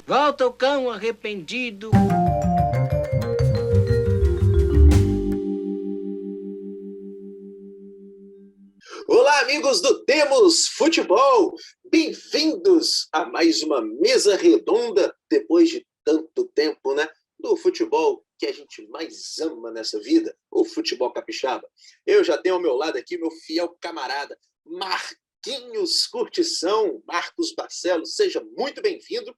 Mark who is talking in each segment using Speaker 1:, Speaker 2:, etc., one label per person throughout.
Speaker 1: Volta o cão arrependido.
Speaker 2: Olá, amigos do Temos Futebol! Bem-vindos a mais uma mesa redonda, depois de tanto tempo, né? Do futebol que a gente mais ama nessa vida, o futebol capixaba. Eu já tenho ao meu lado aqui meu fiel camarada, Marquinhos Curtição, Marcos Barcelos, seja muito bem-vindo.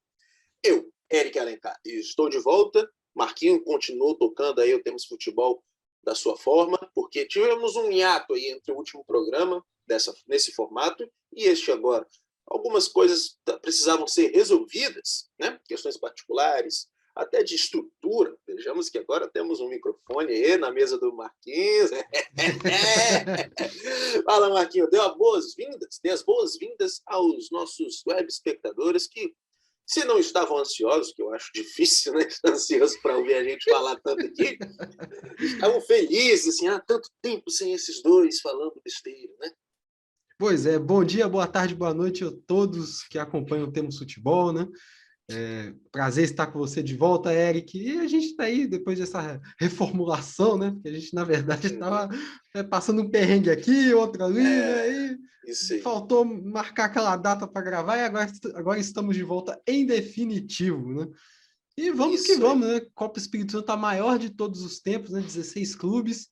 Speaker 2: Eu, Eric Alencar, estou de volta. Marquinhos continuou tocando aí o Temos Futebol da sua forma, porque tivemos um hiato aí entre o último programa nesse formato e este agora. Algumas coisas precisavam ser resolvidas, né? Questões particulares, até de estrutura. Vejamos que agora temos um microfone aí na mesa do Marquinhos. Fala, Marquinhos, dê as boas-vindas aos nossos web espectadores que, se não estavam ansiosos, que eu acho difícil, né? Ansiosos para ouvir a gente falar tanto aqui, estavam felizes, assim, tanto tempo sem esses dois falando besteira, né?
Speaker 3: Pois é, bom dia, boa tarde, boa noite a todos que acompanham o Temos Futebol, né? Prazer estar com você de volta, Eric. E a gente está aí depois dessa reformulação, né? Porque a gente, na verdade, estava passando um perrengue aqui, outro ali, né? E
Speaker 2: isso aí.
Speaker 3: faltou marcar aquela data para gravar e agora estamos de volta em definitivo, né? E vamos que vamos, né? Copa Espírito Santo, a maior de todos os tempos, né? 16 clubes.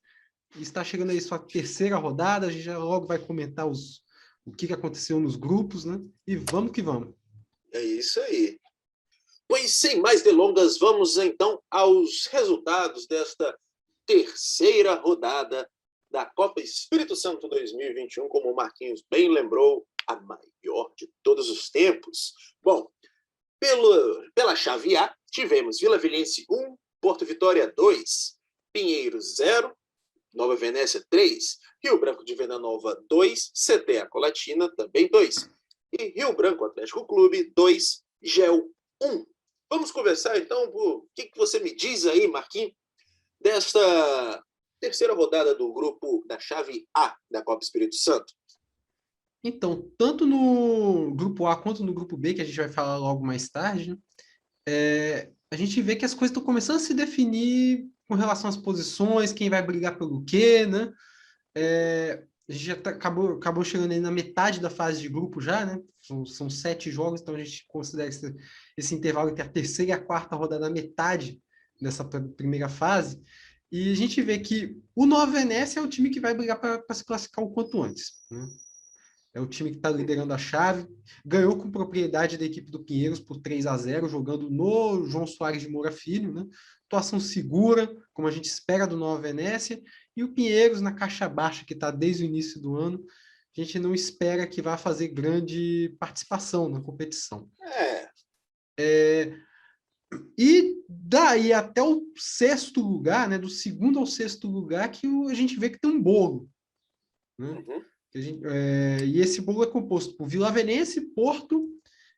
Speaker 3: Está chegando aí sua terceira rodada, a gente já logo vai comentar o que aconteceu nos grupos, né? E vamos que vamos.
Speaker 2: É isso aí. Pois sem mais delongas, vamos então aos resultados desta terceira rodada da Copa Espírito Santo 2021, como o Marquinhos bem lembrou, a maior de todos os tempos. Bom, pela chave A, tivemos Vila Vilhense 1, Porto Vitória 2, Pinheiro 0, Nova Venécia 3, Rio Branco de Venda Nova 2, CTA Colatina também 2, e Rio Branco Atlético Clube 2, GEL 1. Vamos conversar então, o que você me diz aí, Marquinhos, desta terceira rodada do grupo da chave A da Copa Espírito Santo?
Speaker 3: Então, tanto no grupo A quanto no grupo B, que a gente vai falar logo mais tarde, né? A gente vê que as coisas estão começando a se definir com relação às posições, quem vai brigar pelo quê, né? A gente já acabou chegando aí na metade da fase de grupo já, né? São 7 jogos, então a gente considera esse intervalo entre a terceira e a quarta rodada na metade dessa primeira fase. E a gente vê que o Nova Venécia é o time que vai brigar para se classificar o quanto antes, né? É o time que está liderando a chave. Ganhou com propriedade da equipe do Pinheiros por 3-0, jogando no João Soares de Moura Filho, né? Atuação segura, como a gente espera do Nova Venécia. E o Pinheiros na caixa baixa, que está desde o início do ano, a gente não espera que vá fazer grande participação na competição. E daí até o sexto lugar, né? Do segundo ao sexto lugar, que a gente vê que tem um bolo, né? E esse bolo é composto por Vila Venense, Porto,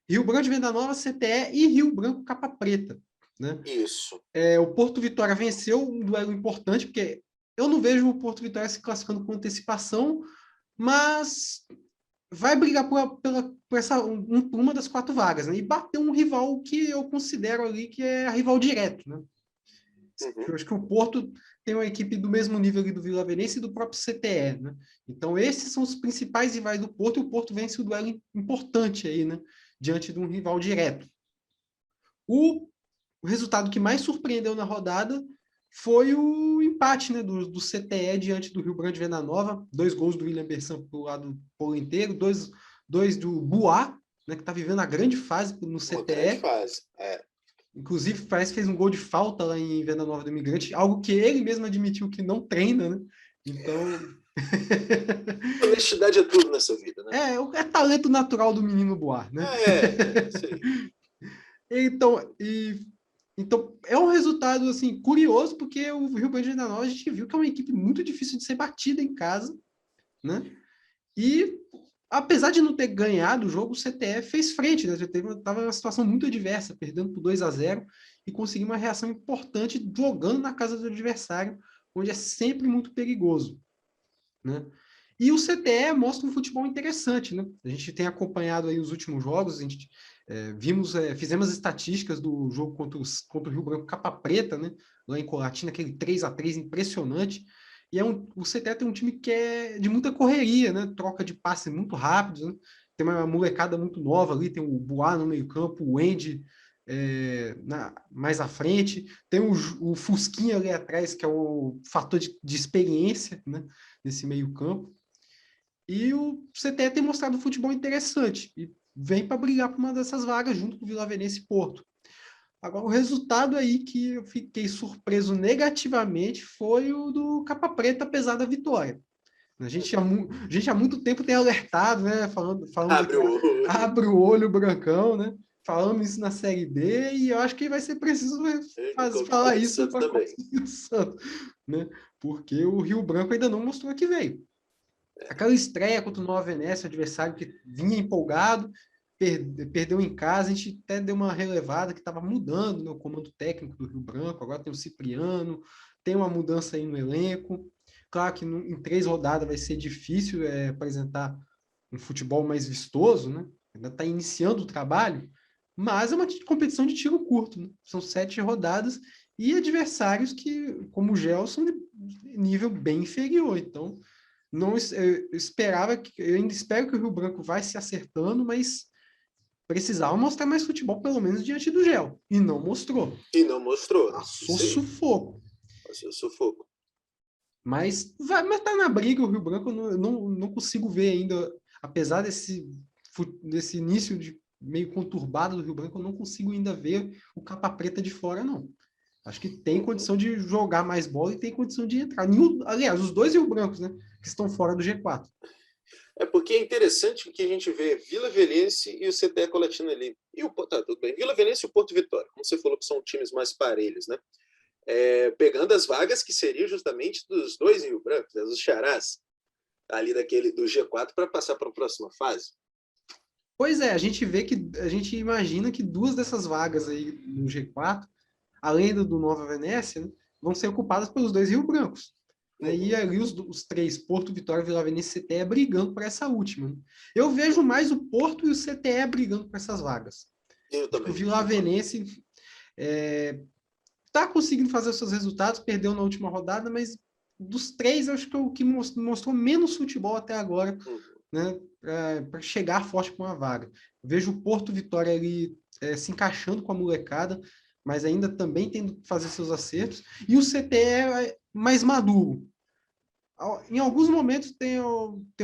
Speaker 3: Rio Branco de Venda Nova, CTE e Rio Branco Capa Preta, né?
Speaker 2: Isso.
Speaker 3: O Porto Vitória venceu um duelo importante, porque eu não vejo o Porto Vitória se classificando com antecipação, mas vai brigar por uma das 4 vagas, né? E bater um rival que eu considero ali que é a rival direto, né? Eu acho que o Porto tem uma equipe do mesmo nível ali do Vila Venense e do próprio CTE, né? Então, esses são os principais rivais do Porto, e o Porto vence o duelo importante aí, né? Diante de um rival direto. O resultado que mais surpreendeu na rodada foi o empate, né, do CTE diante do Rio Branco de Venda Nova. 2 gols do William Bessan pro lado polo inteiro, dois do Buá, né, que está vivendo a grande fase no CTE. Uma grande
Speaker 2: fase,
Speaker 3: Inclusive, parece que fez um gol de falta lá em Venda Nova do Imigrante, algo que ele mesmo admitiu que não treina, né? Então...
Speaker 2: honestidade é tudo nessa vida, né?
Speaker 3: É talento natural do menino Boar, né?
Speaker 2: Isso aí.
Speaker 3: Então, é um resultado, assim, curioso, porque o Rio Branco de Venda Nova, a gente viu que é uma equipe muito difícil de ser batida em casa, né? E, apesar de não ter ganhado o jogo, o CTF fez frente, né? Estava uma situação muito adversa, perdendo por 2-0 e conseguiu uma reação importante jogando na casa do adversário, onde é sempre muito perigoso, né? E o CTE mostra um futebol interessante, né? A gente tem acompanhado aí os últimos jogos, a gente fizemos as estatísticas do jogo contra o Rio Branco Capa Preta, né? Lá em Colatina, aquele 3-3 impressionante. E o CTE tem um time que é de muita correria, né? Troca de passe muito rápido, né? Tem uma molecada muito nova ali, tem o Boá no meio-campo, o Andy mais à frente, tem o Fusquinha ali atrás, que é o fator de experiência, né? Nesse meio-campo. E o CTE tem mostrado um futebol interessante e vem para brigar por uma dessas vagas junto com o Vila Venense e Porto. Agora, o resultado aí que eu fiquei surpreso negativamente foi o do Capa Preta, apesar da vitória. A gente há muito tempo tem alertado, né? Falando
Speaker 2: Abre o olho.
Speaker 3: Abre o olho, Brancão, né? Falamos isso na Série B e eu acho que vai ser preciso falar isso para conseguir o Santos, né? Porque o Rio Branco ainda não mostrou que veio. Aquela estreia contra o Nova Venécia, adversário que vinha empolgado, perdeu em casa, a gente até deu uma relevada que estava mudando, né, o comando técnico do Rio Branco, agora tem o Cipriano, tem uma mudança aí no elenco. Claro que em 3 rodadas vai ser difícil apresentar um futebol mais vistoso, né? Ainda está iniciando o trabalho, mas é uma competição de tiro curto, né? São 7 rodadas e adversários que, como o Gel, são de nível bem inferior, então eu ainda espero que o Rio Branco vai se acertando, mas precisava mostrar mais futebol, pelo menos diante do Gel. E não mostrou.
Speaker 2: E não mostrou.
Speaker 3: Passou sufoco.
Speaker 2: Passou sufoco.
Speaker 3: Mas tá na briga o Rio Branco, eu não consigo ver ainda, apesar desse início de meio conturbado do Rio Branco, eu não consigo ainda ver o Capa Preta de fora, não. Acho que tem condição de jogar mais bola e tem condição de entrar. Aliás, os 2 Rio Brancos, né? Que estão fora do G4.
Speaker 2: É porque é interessante que a gente vê Vila Venense e o CTE Colatina ali. E tudo bem. Vila Venense e o Porto Vitória, como você falou, que são times mais parelhos, né? Pegando as vagas que seriam justamente dos 2 Rio Brancos, né, dos Xarás, ali do G4 para passar para a próxima fase.
Speaker 3: Pois é, a gente imagina que 2 dessas vagas aí no G4, além do Nova Venécia, né, vão ser ocupadas pelos 2 Rio Brancos. Né? E ali os 3, Porto, Vitória, Vila Venense e CTE, brigando por essa última. Né? Eu vejo mais o Porto e o CTE brigando por essas vagas.
Speaker 2: Eu também.
Speaker 3: O Vila Venense está conseguindo fazer os seus resultados, perdeu na última rodada, mas dos 3, eu acho que é o que mostrou menos futebol até agora, né, para chegar forte com uma vaga. Eu vejo o Porto Vitória ali se encaixando com a molecada, mas ainda também tendo que fazer seus acertos, e o CTE é mais maduro. Em alguns momentos tem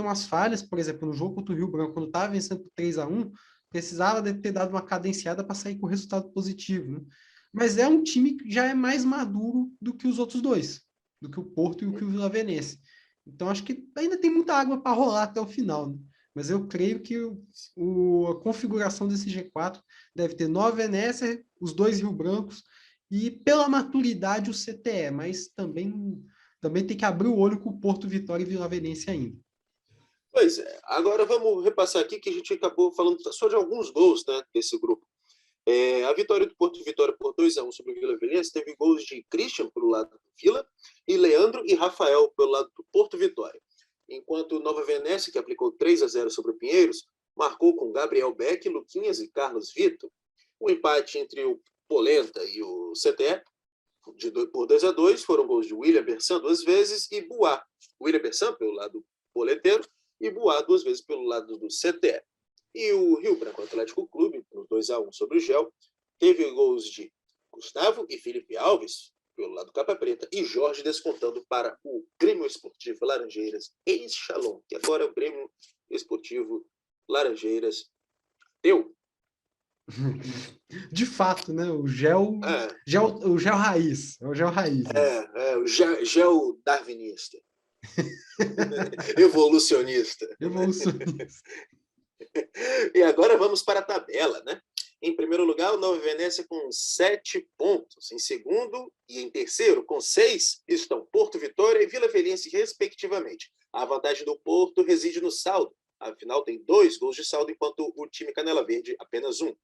Speaker 3: umas falhas, por exemplo, no jogo contra o Rio Branco, quando estava vencendo por 3-1, precisava de ter dado uma cadenciada para sair com resultado positivo, né? Mas é um time que já é mais maduro do que os outros 2, do que o Porto e o Vila Venense. Então, acho que ainda tem muita água para rolar até o final, né? Mas eu creio que a configuração desse G4 deve ter Nova Venécia, os 2 Rio Brancos e, pela maturidade, o CTE, mas também tem que abrir o olho com o Porto, Vitória e Vila Venense ainda.
Speaker 2: Pois é. Agora vamos repassar aqui que a gente acabou falando só de alguns gols, né, desse grupo. A vitória do Porto Vitória por 2-1 sobre o Vila Venense teve gols de Christian pelo lado do Vila e Leandro e Rafael pelo lado do Porto Vitória. Enquanto o Nova Venécia, que aplicou 3-0 sobre o Pinheiros, marcou com Gabriel Beck, Luquinhas e Carlos Vitor. O empate entre o Polenta e o CTE por 2-2 foram gols de William Bersan 2 vezes e Boá. William Bersan pelo lado poleteiro e Boá 2 vezes pelo lado do CTE. E o Rio Branco Atlético Clube, no 2-1 sobre o Gel, teve gols de Gustavo e Felipe Alves, pelo lado Capa Preta, e Jorge descontando para o Grêmio Esportivo Laranjeiras, ex-Chalon, que agora é o Grêmio Esportivo Laranjeiras deu.
Speaker 3: De fato, né? O gel raiz. É o gel raiz.
Speaker 2: Né? O gel darwinista. Evolucionista. E agora vamos para a tabela, né? Em primeiro lugar, o Nova Venécia com 7 pontos. Em segundo e em terceiro, com 6, estão Porto Vitória e Vila Venense, respectivamente. A vantagem do Porto reside no saldo. Afinal, tem 2 gols de saldo, enquanto o time Canela Verde apenas 1.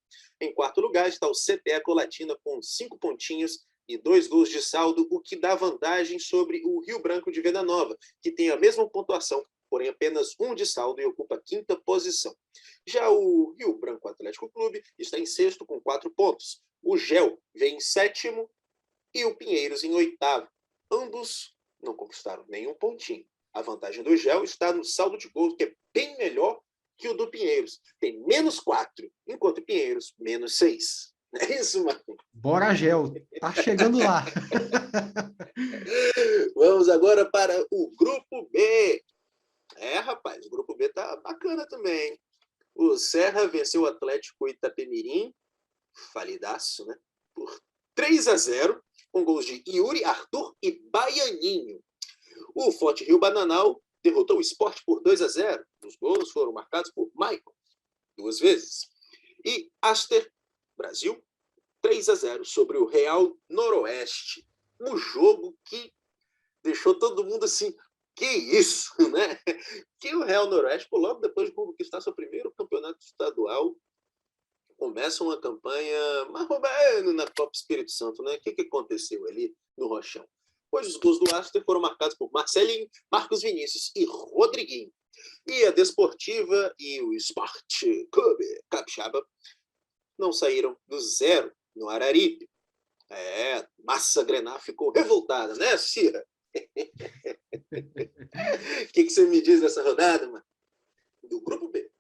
Speaker 2: Em quarto lugar está o CTE Colatina com 5 pontinhos e 2 gols de saldo, o que dá vantagem sobre o Rio Branco de Venda Nova, que tem a mesma pontuação porém apenas 1 de saldo e ocupa a 5ª posição. Já o Rio Branco Atlético Clube está em 6º com 4 pontos. O GEL vem em 7º e o Pinheiros em 8º. Ambos não conquistaram nenhum pontinho. A vantagem do GEL está no saldo de gols, que é bem melhor que o do Pinheiros. Tem -4, enquanto o Pinheiros, -6. É isso, mano.
Speaker 3: Bora, Gel. Tá chegando lá.
Speaker 2: Vamos agora para o Grupo B. Rapaz, o Grupo B tá bacana também, hein? O Serra venceu o Atlético Itapemirim, falidaço, né? Por 3-0, com gols de Yuri, Arthur e Baianinho. O Forte Rio Bananal derrotou o Sport por 2-0. Os gols foram marcados por Maicon, 2 vezes. E Aster, Brasil, 3-0 sobre o Real Noroeste. Um jogo que deixou todo mundo assim, que isso, né? Que o Real Noroeste, logo depois de conquistar seu primeiro campeonato estadual, começa uma campanha mais ou menos na Copa Espírito Santo, né? O que aconteceu ali no Rochão? Pois os gols do Aster foram marcados por Marcelinho, Marcos Vinícius e Rodriguinho. E a Desportiva e o Sport Clube Capixaba não saíram do 0 no Araripe. Massa Grená ficou revoltada, né, Cira? O que você me diz dessa rodada, mano? Do Grupo B.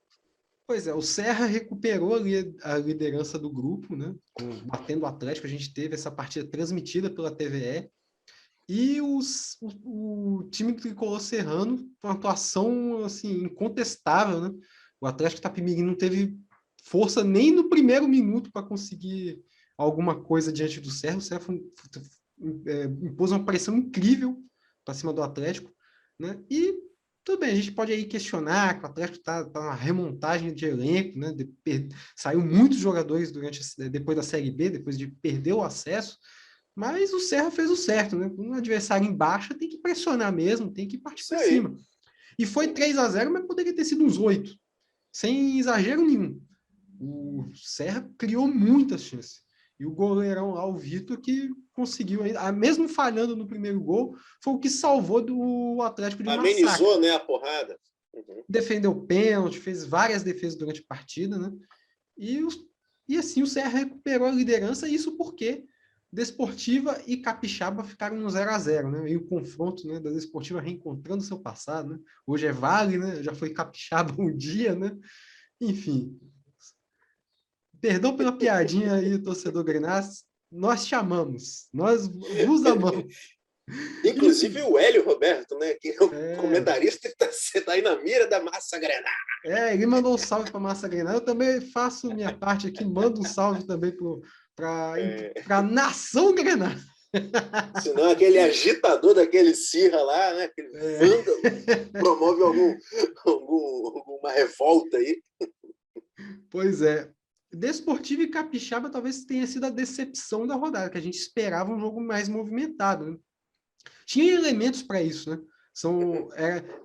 Speaker 3: Pois é, o Serra recuperou ali a liderança do grupo, né? Batendo o Atlético, a gente teve essa partida transmitida pela TVE. E o time tricolor serrano, uma atuação assim, incontestável, né? O Atlético Itapemirim não teve força nem no primeiro minuto para conseguir alguma coisa diante do Serra. O Serra impôs uma pressão incrível para cima do Atlético, né? E tudo bem, a gente pode aí questionar que o Atlético está na remontagem de elenco, né? Saiu muitos jogadores depois da Série B, depois de perder o acesso. Mas o Serra fez o certo, né? Um adversário em baixa tem que pressionar mesmo, tem que partir para cima. E foi 3-0, mas poderia ter sido uns 8, sem exagero nenhum. O Serra criou muitas chances. E o goleirão lá, o Vitor, que conseguiu, mesmo falhando no primeiro gol, foi o que salvou do Atlético de um massacre.
Speaker 2: Amenizou, né, a porrada. Uhum.
Speaker 3: Defendeu pênalti, fez várias defesas durante a partida, né? E assim o Serra recuperou a liderança, isso porque Desportiva e Capixaba ficaram no 0-0, né? E o confronto, né, da Desportiva reencontrando seu passado, né? Hoje é Vale, né? Já foi Capixaba um dia, né? Enfim. Perdão pela piadinha aí, torcedor Grenas. Nós te amamos. Nós vos amamos.
Speaker 2: Inclusive o Hélio Roberto, né? Que é o comentarista que tá aí na mira da Massa Grená.
Speaker 3: Ele mandou um salve para Massa Grená. Eu também faço minha parte aqui, mando um salve também para a Nação Grená.
Speaker 2: Senão aquele agitador daquele Cirra lá, né? Aquele vândalo, promove alguma revolta aí.
Speaker 3: Pois é. Desportivo e Capixaba talvez tenha sido a decepção da rodada, que a gente esperava um jogo mais movimentado, né? Tinha elementos para isso, né?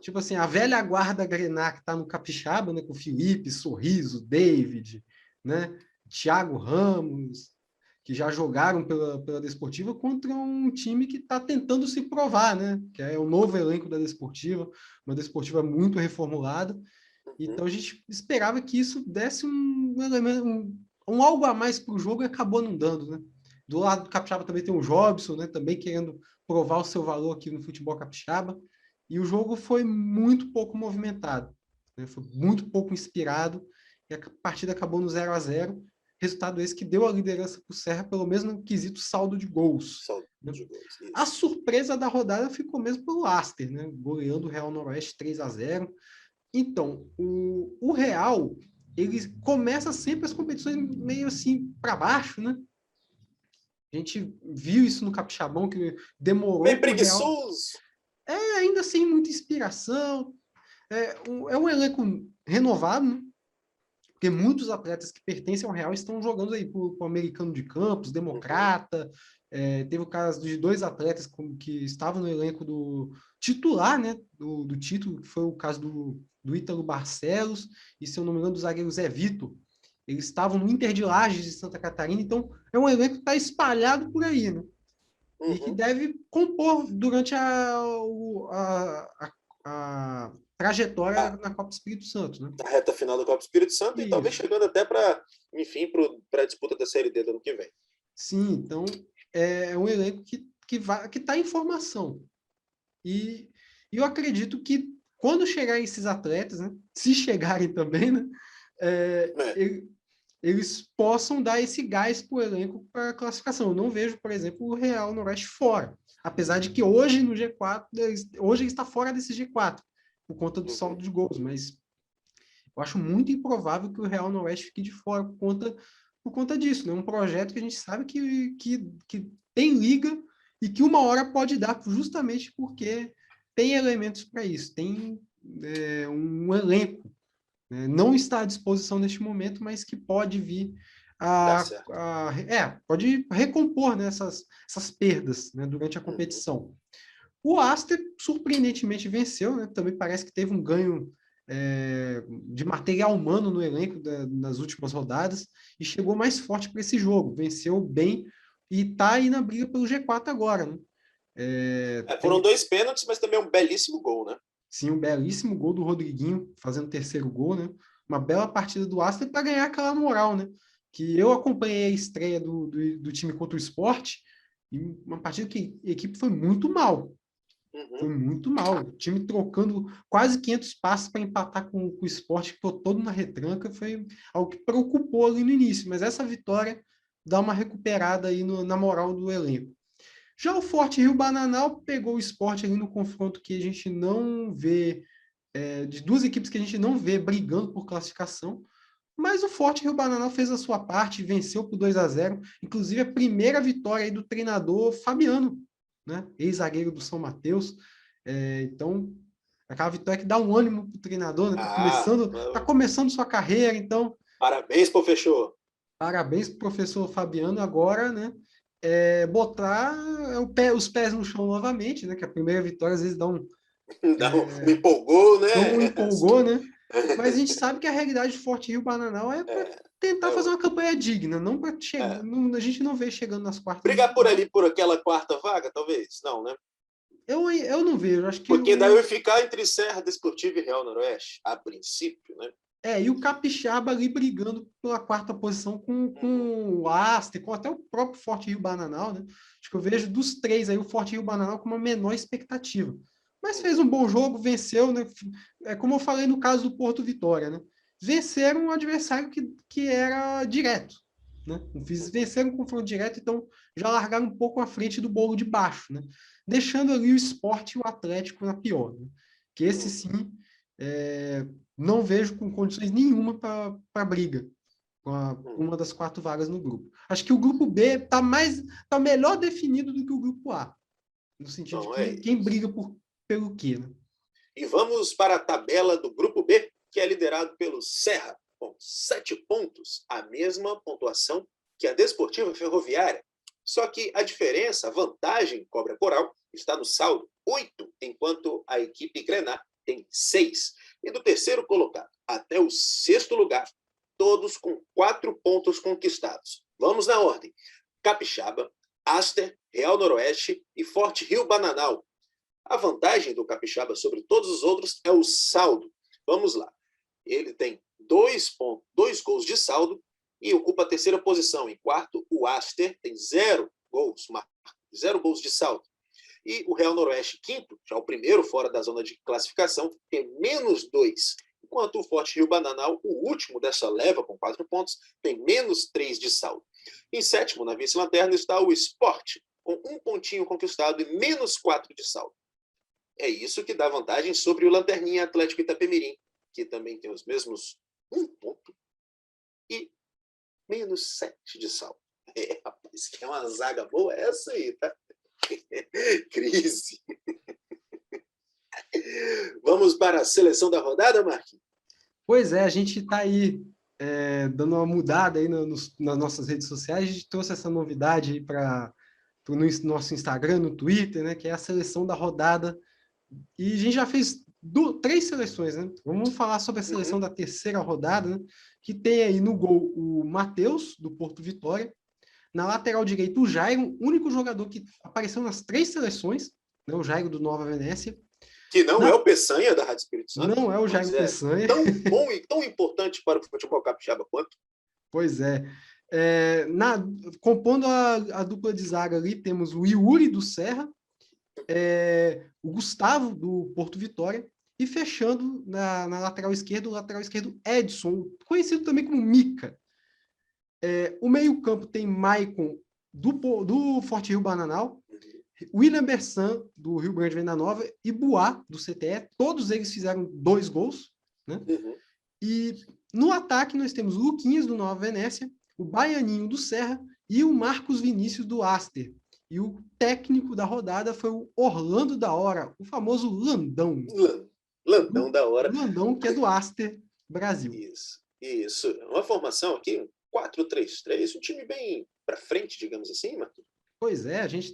Speaker 3: Tipo assim, a velha guarda Grená que está no Capixaba, né? Com o Felipe, Sorriso, David, né? Thiago Ramos, que já jogaram pela Desportiva, contra um time que está tentando se provar, né? Que é o novo elenco da Desportiva, uma Desportiva muito reformulada. Então a gente esperava que isso desse um algo a mais para o jogo e acabou não dando, né? Do lado do Capixaba também tem o Jobson, né? Também querendo provar o seu valor aqui no futebol capixaba. E o jogo foi muito pouco movimentado, né? Foi muito pouco inspirado e a partida acabou no 0-0. Resultado esse que deu a liderança para o Serra, pelo menos no quesito saldo de gols. A surpresa da rodada ficou mesmo pelo Aster, né? Goleando o Real Noroeste 3-0. Então, o Real, ele começa sempre as competições meio assim para baixo, né? A gente viu isso no Capixabão, que demorou.
Speaker 2: Bem preguiçoso.
Speaker 3: Ainda sem muita inspiração. É um elenco renovado, né? Porque muitos atletas que pertencem ao Real estão jogando aí para o Americano de Campos, Democrata. Teve o caso de 2 atletas que estavam no elenco do titular, né? Do título, que foi o caso do Ítalo Barcelos e, se eu não me engano, do zagueiro Zé Vitor. Eles estavam no Inter de Lages de Santa Catarina, então é um elenco que está espalhado por aí, né? E que deve compor durante a trajetória na Copa Espírito Santo, né?
Speaker 2: A reta final da Copa Espírito Santo e talvez chegando até para a disputa da Série D do ano que vem.
Speaker 3: Sim, então é um elenco que está em formação. E eu acredito que quando chegarem esses atletas, né, se chegarem também, né, eles possam dar esse gás para o elenco para a classificação. Eu não vejo, por exemplo, o Real Noroeste fora. Apesar de que hoje no G4, hoje ele está fora desse G4, por conta do saldo de gols, mas eu acho muito improvável que o Real Noroeste fique de fora por conta disso, né? Um projeto que a gente sabe que tem liga e que uma hora pode dar, justamente porque tem elementos para isso, tem um elenco, né? Não está à disposição neste momento, mas que pode vir pode recompor, né, essas perdas, né, durante a competição. O Aster, surpreendentemente, venceu, né? Também parece que teve um ganho de material humano no elenco nas últimas rodadas e chegou mais forte para esse jogo, venceu bem e está aí na briga pelo G4 agora, né?
Speaker 2: Foram 2 pênaltis, mas também um belíssimo gol, né?
Speaker 3: Sim, um belíssimo gol do Rodriguinho, fazendo o terceiro gol, né? Uma bela partida do Aster para ganhar aquela moral, né? Que eu acompanhei a estreia do time contra o Sport e uma partida que a equipe foi muito mal. Foi muito mal. O time trocando quase 500 passes para empatar com o Sport, que ficou todo na retranca, foi algo que preocupou ali no início. Mas essa vitória dá uma recuperada aí na moral do elenco. Já o Forte Rio Bananal pegou o Sport ali no confronto que a gente não vê, de duas equipes que a gente não vê brigando por classificação. Mas o Forte Rio Bananal fez a sua parte, venceu por 2-0. Inclusive a primeira vitória aí do treinador Fabiano, né? Ex-zagueiro do São Mateus. Então, aquela vitória que dá um ânimo para o treinador, né? Tá começando sua carreira, então...
Speaker 2: Parabéns, professor.
Speaker 3: Parabéns para o professor Fabiano agora, né? Botar os pés no chão novamente, né? Que a primeira vitória às vezes
Speaker 2: me empolgou, né?
Speaker 3: Não empolgou, né? Mas a gente sabe que a realidade do Forte Rio Bananal é para tentar fazer uma campanha digna, não para chegar. A gente não vê chegando nas quartas.
Speaker 2: Brigar por ali, por aquela quarta vaga, talvez? Não, né?
Speaker 3: Eu não vejo, acho que...
Speaker 2: Porque daí vai ficar entre Serra Desportiva e Real Noroeste, a princípio, né?
Speaker 3: E o Capixaba ali brigando pela quarta posição com o Aster, com até o próprio Forte Rio Bananal, né? Acho que eu vejo dos três aí o Forte Rio Bananal com uma menor expectativa. Mas fez um bom jogo, venceu, né? Como eu falei no caso do Porto Vitória, né? Venceram um adversário que era direto, né? Venceram um confronto direto, então já largaram um pouco à frente do bolo de baixo, né? Deixando ali o Sport e o Atlético na pior, né? Que esse sim, não vejo com condições nenhuma para briga com uma das 4 vagas no grupo. Acho que o grupo B tá melhor definido do que o grupo A, no sentido de quem briga pelo quê, né?
Speaker 2: E vamos para a tabela do grupo B, que é liderado pelo Serra, com 7 pontos, a mesma pontuação que a Desportiva Ferroviária. Só que a diferença, a vantagem Cobra Coral, está no saldo, 8, enquanto a equipe Grená tem 6. E do terceiro colocado até o 6º lugar, todos com 4 pontos conquistados. Vamos na ordem. Capixaba, Aster, Real Noroeste e Forte Rio Bananal. A vantagem do Capixaba sobre todos os outros é o saldo. Vamos lá. Ele tem 2 gols de saldo e ocupa a 3ª posição. Em quarto, o Aster tem 0 gols, 0 gols de saldo. E o Real Noroeste, quinto, já o primeiro fora da zona de classificação, tem -2. Enquanto o Forte Rio Bananal, o último dessa leva, com 4 pontos, tem -3 de saldo. Em sétimo, na vice-lanterna, está o Sport, com 1 pontinho conquistado e -4 de saldo. É isso que dá vantagem sobre o Lanterninha Atlético Itapemirim, que também tem os mesmos 1 ponto e -7 de saldo. Rapaz, que é uma zaga boa essa aí, tá? Crise. Vamos para a seleção da rodada, Marquinhos?
Speaker 3: Pois é, a gente está aí dando uma mudada aí nas nossas redes sociais. A gente trouxe essa novidade aí para o nosso Instagram, no Twitter, né, que é a seleção da rodada. E a gente já fez 3 seleções, né? Vamos falar sobre a seleção da 3ª rodada, né, que tem aí no gol o Matheus, do Porto Vitória. Na lateral direita, o Jairo, único jogador que apareceu nas 3 seleções, né, o Jairo do Nova Venécia.
Speaker 2: Que não é o Peçanha da Rádio Espírito Santo.
Speaker 3: Não é o Jair Peçanha.
Speaker 2: Tão bom e tão importante para o futebol capixaba quanto.
Speaker 3: Pois é. Compondo a dupla de zaga ali, temos o Yuri do Serra, o Gustavo do Porto Vitória, e fechando na lateral esquerda, o lateral esquerdo Edson, conhecido também como Mica. O meio-campo tem Maicon do Forte Rio Bananal, William Bersan, do Rio Grande Venda Nova, e Buá, do CTE. Todos eles fizeram 2 gols, né? E no ataque nós temos o Luquinhas, do Nova Venécia, o Baianinho, do Serra, e o Marcos Vinícius, do Aster. E o técnico da rodada foi o Orlando da Hora, o famoso Landão.
Speaker 2: Landão da Hora.
Speaker 3: Landão, que é do Aster, Brasil.
Speaker 2: Isso. Uma formação aqui, um 4-3-3, um time bem para frente, digamos assim, Marquinhos.
Speaker 3: Pois é, a gente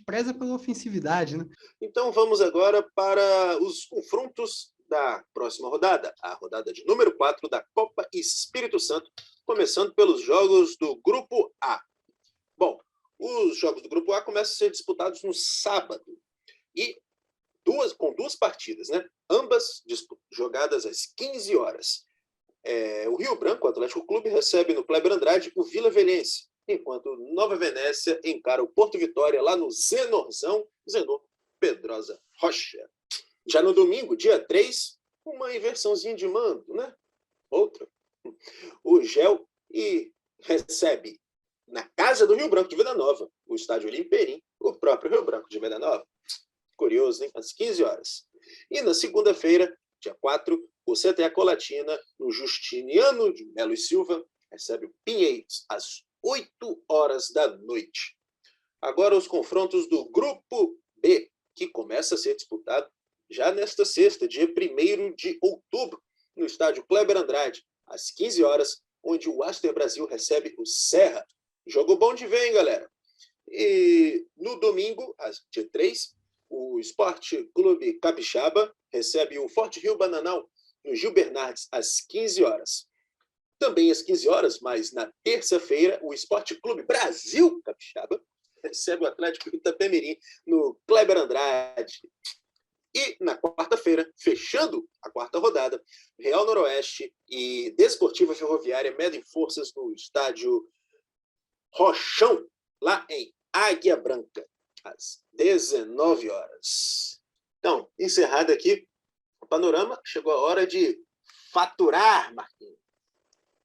Speaker 3: preza pela ofensividade, né?
Speaker 2: Então vamos agora para os confrontos da próxima rodada, a rodada de número 4 da Copa Espírito Santo, começando pelos jogos do Grupo A. Bom, os jogos do Grupo A começam a ser disputados no sábado, e com 2 partidas, né? Ambas jogadas às 15 horas. O Rio Branco, o Atlético Clube, recebe no Kleber Andrade o Vila Velhense, enquanto o Nova Venécia encara o Porto Vitória lá no Zenorzão, Zenor Pedrosa Rocha. Já no domingo, dia 3, uma inversãozinha de mando, né? Outra. O GEL recebe na casa do Rio Branco de Venda Nova, o estádio Olimperim, o próprio Rio Branco de Venda Nova. Curioso, hein? Às 15 horas. E na segunda-feira, dia 4, o CTA Colatina, no Justiniano de Melo e Silva, recebe o Pinheiros às 8 horas da noite. Agora os confrontos do Grupo B, que começa a ser disputado já nesta sexta, dia 1º de outubro, no estádio Kleber Andrade, às 15 horas, onde o Aster Brasil recebe o Serra. Jogo bom de ver, hein, galera? E no domingo, dia 3, o Esporte Clube Capixaba recebe o Forte Rio Bananal, no Gil Bernardes, às 15 horas. Também às 15 horas, mas na terça-feira, o Esporte Clube Brasil Capixaba recebe o Atlético Itapemirim no Kleber Andrade. E na quarta-feira, fechando a quarta rodada, Real Noroeste e Desportiva Ferroviária medem forças no estádio Rochão, lá em Águia Branca, às 19 horas. Então, encerrado aqui o panorama, chegou a hora de faturar, Marquinhos.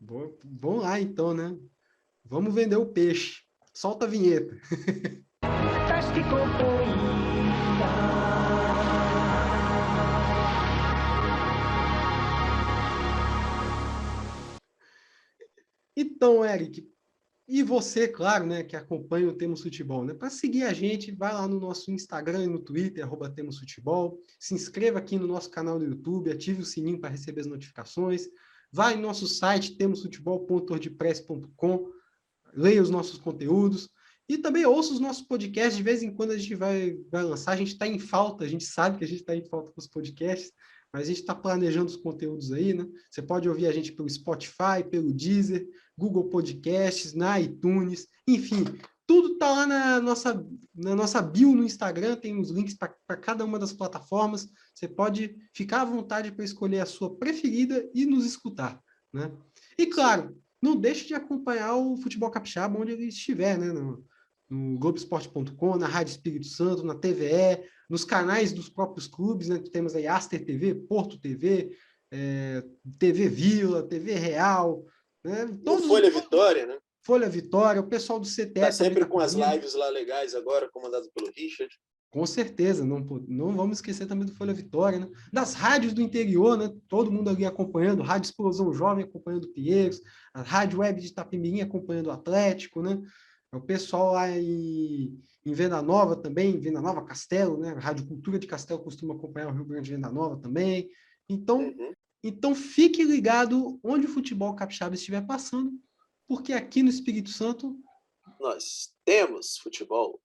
Speaker 3: Vamos lá, então, né? Vamos vender o peixe. Solta a vinheta. Então, Eric, e você, claro, né, que acompanha o Temos Futebol, né? Para seguir a gente, vai lá no nosso Instagram e no Twitter, @TemosFutebol, se inscreva aqui no nosso canal no YouTube, ative o sininho para receber as notificações, vai no nosso site, temosfutebol.wordpress.com, leia os nossos conteúdos e também ouça os nossos podcasts. De vez em quando a gente vai lançar, a gente está em falta, a gente sabe que a gente está em falta com os podcasts, mas a gente está planejando os conteúdos aí, né? Você pode ouvir a gente pelo Spotify, pelo Deezer, Google Podcasts, na iTunes, enfim, tudo está lá na nossa bio no Instagram, tem os links para cada uma das plataformas. Você pode ficar à vontade para escolher a sua preferida e nos escutar, né? E claro, não deixe de acompanhar o Futebol Capixaba onde ele estiver, né? No Globoesporte.com, na Rádio Espírito Santo, na TVE, nos canais dos próprios clubes, né? Temos aí Aster TV, Porto TV, TV Vila, TV Real, né?
Speaker 2: Folha Vitória, né?
Speaker 3: Folha Vitória, o pessoal do CTE.
Speaker 2: Está sempre com as lives lá legais agora, comandado pelo Richard.
Speaker 3: Com certeza, não vamos esquecer também do Folha Vitória, né? Das rádios do interior, né? Todo mundo ali acompanhando, Rádio Explosão Jovem acompanhando o Pinheiros, a Rádio Web de Itapemirim acompanhando o Atlético, né? O pessoal lá em Venda Nova também, Venda Nova Castelo, né? A Rádio Cultura de Castelo costuma acompanhar o Rio Grande de Venda Nova também. Então fique ligado onde o futebol capixaba estiver passando, porque aqui no Espírito Santo
Speaker 2: nós temos futebol.